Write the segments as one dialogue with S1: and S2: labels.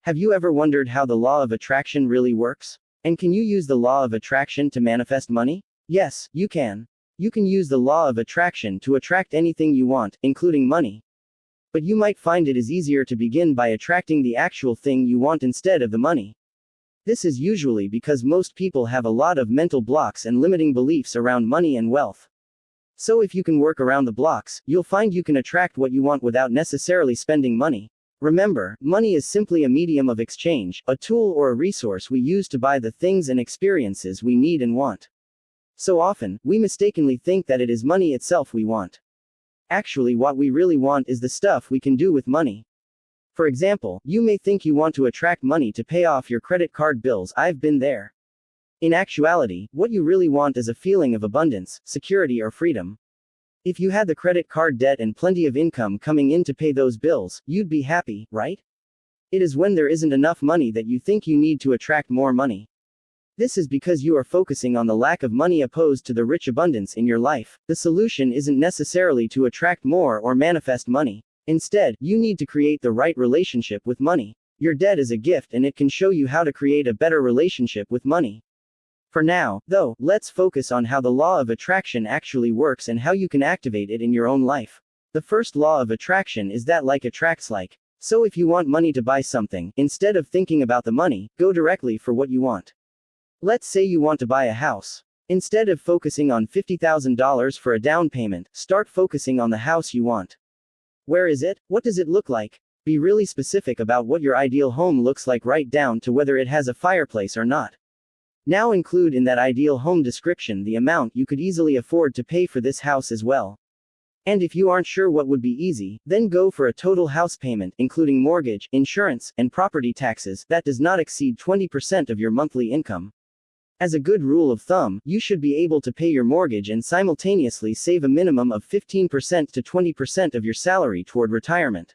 S1: Have you ever wondered how the law of attraction really works? And can you use the law of attraction to manifest money? Yes, you can. You can use the law of attraction to attract anything you want, including money. But you might find it is easier to begin by attracting the actual thing you want instead of the money. This is usually because most people have a lot of mental blocks and limiting beliefs around money and wealth. So if you can work around the blocks, you'll find you can attract what you want without necessarily spending money. Remember, money is simply a medium of exchange, a tool or a resource we use to buy the things and experiences we need and want. So often, we mistakenly think that it is money itself we want. Actually, what we really want is the stuff we can do with money. For example, you may think you want to attract money to pay off your credit card bills. I've been there. In actuality, what you really want is a feeling of abundance, security, or freedom. If you had the credit card debt and plenty of income coming in to pay those bills, you'd be happy, right? It is when there isn't enough money that you think you need to attract more money. This is because you are focusing on the lack of money opposed to the rich abundance in your life. The solution isn't necessarily to attract more or manifest money. Instead, you need to create the right relationship with money. Your debt is a gift and it can show you how to create a better relationship with money. For now, though, let's focus on how the law of attraction actually works and how you can activate it in your own life. The first law of attraction is that like attracts like. So if you want money to buy something, instead of thinking about the money, go directly for what you want. Let's say you want to buy a house. Instead of focusing on $50,000 for a down payment, start focusing on the house you want. Where is it? What does it look like? Be really specific about what your ideal home looks like, right down to whether it has a fireplace or not. Now include in that ideal home description the amount you could easily afford to pay for this house as well. And if you aren't sure what would be easy, then go for a total house payment, including mortgage, insurance, and property taxes, that does not exceed 20% of your monthly income. As a good rule of thumb, you should be able to pay your mortgage and simultaneously save a minimum of 15% to 20% of your salary toward retirement.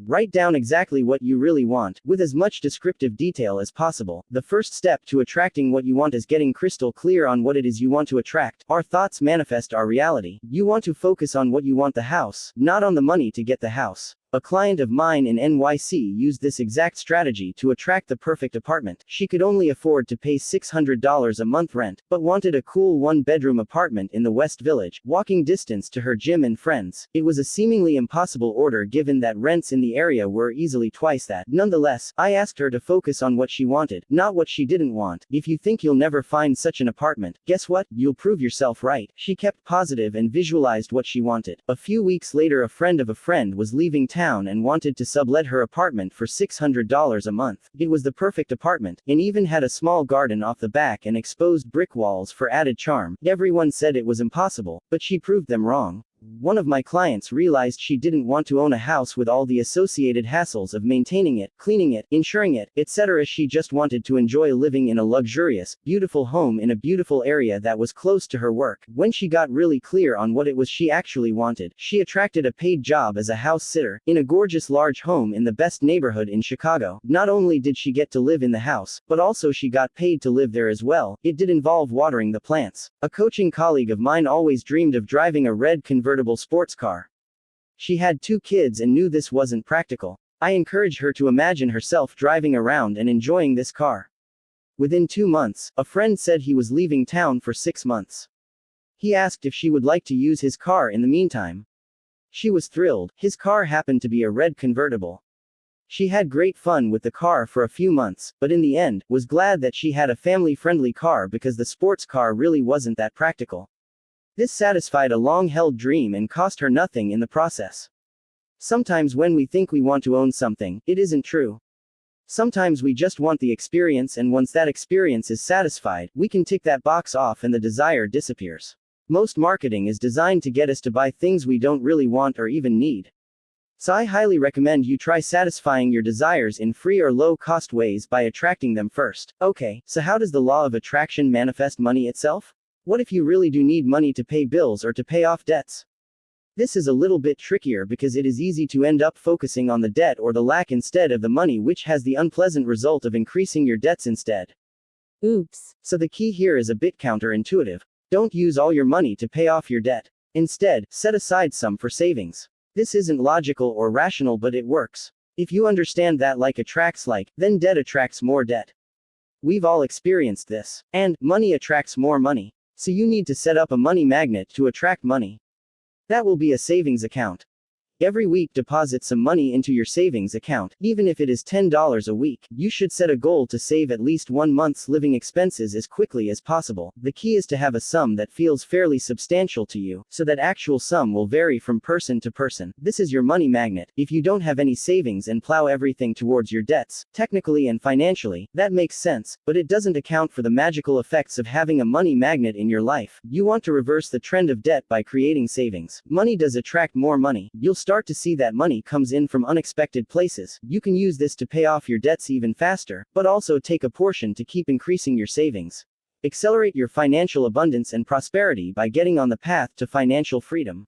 S1: Write down exactly what you really want, with as much descriptive detail as possible. The first step to attracting what you want is getting crystal clear on what it is you want to attract. Our thoughts manifest our reality. You want to focus on what you want, the house, not on the money to get the house. A client of mine in NYC used this exact strategy to attract the perfect apartment. She could only afford to pay $600 a month rent, but wanted a cool one-bedroom apartment in the West Village, walking distance to her gym and friends. It was a seemingly impossible order given that rents in the area were easily twice that. Nonetheless, I asked her to focus on what she wanted, not what she didn't want. If you think you'll never find such an apartment, guess what? You'll prove yourself right. She kept positive and visualized what she wanted. A few weeks later, a friend of a friend was leaving town and wanted to sublet her apartment for $600 a month. It was the perfect apartment, and even had a small garden off the back and exposed brick walls for added charm. Everyone said it was impossible, but she proved them wrong. One of my clients realized she didn't want to own a house with all the associated hassles of maintaining it, cleaning it, insuring it, etc. She just wanted to enjoy living in a luxurious, beautiful home in a beautiful area that was close to her work. When she got really clear on what it was she actually wanted, she attracted a paid job as a house sitter, in a gorgeous large home in the best neighborhood in Chicago. Not only did she get to live in the house, but also she got paid to live there as well. It did involve watering the plants. A coaching colleague of mine always dreamed of driving a red convertible sports car. She had 2 kids and knew this wasn't practical. I encouraged her to imagine herself driving around and enjoying this car. Within 2 months, a friend said he was leaving town for 6 months. He asked if she would like to use his car in the meantime. She was thrilled. His car happened to be a red convertible. She had great fun with the car for a few months, but in the end, was glad that she had a family-friendly car because the sports car really wasn't that practical. This satisfied a long-held dream and cost her nothing in the process. Sometimes when we think we want to own something, it isn't true. Sometimes we just want the experience, and once that experience is satisfied, we can tick that box off and the desire disappears. Most marketing is designed to get us to buy things we don't really want or even need. So I highly recommend you try satisfying your desires in free or low-cost ways by attracting them first. Okay, so how does the law of attraction manifest money itself? What if you really do need money to pay bills or to pay off debts? This is a little bit trickier because it is easy to end up focusing on the debt or the lack instead of the money, which has the unpleasant result of increasing your debts instead.
S2: Oops.
S1: So the key here is a bit counterintuitive. Don't use all your money to pay off your debt. Instead, set aside some for savings. This isn't logical or rational, but it works. If you understand that like attracts like, then debt attracts more debt. We've all experienced this. And money attracts more money. So you need to set up a money magnet to attract money. That will be a savings account. Every week deposit some money into your savings account, even if it is $10 a week. You should set a goal to save at least 1 month's living expenses as quickly as possible. The key is to have a sum that feels fairly substantial to you, so that actual sum will vary from person to person. This is your money magnet. If you don't have any savings and plow everything towards your debts, technically and financially, that makes sense, but it doesn't account for the magical effects of having a money magnet in your life. You want to reverse the trend of debt by creating savings. Money does attract more money. You'll start to see that money comes in from unexpected places. You can use this to pay off your debts even faster, but also take a portion to keep increasing your savings. Accelerate your financial abundance and prosperity by getting on the path to financial freedom.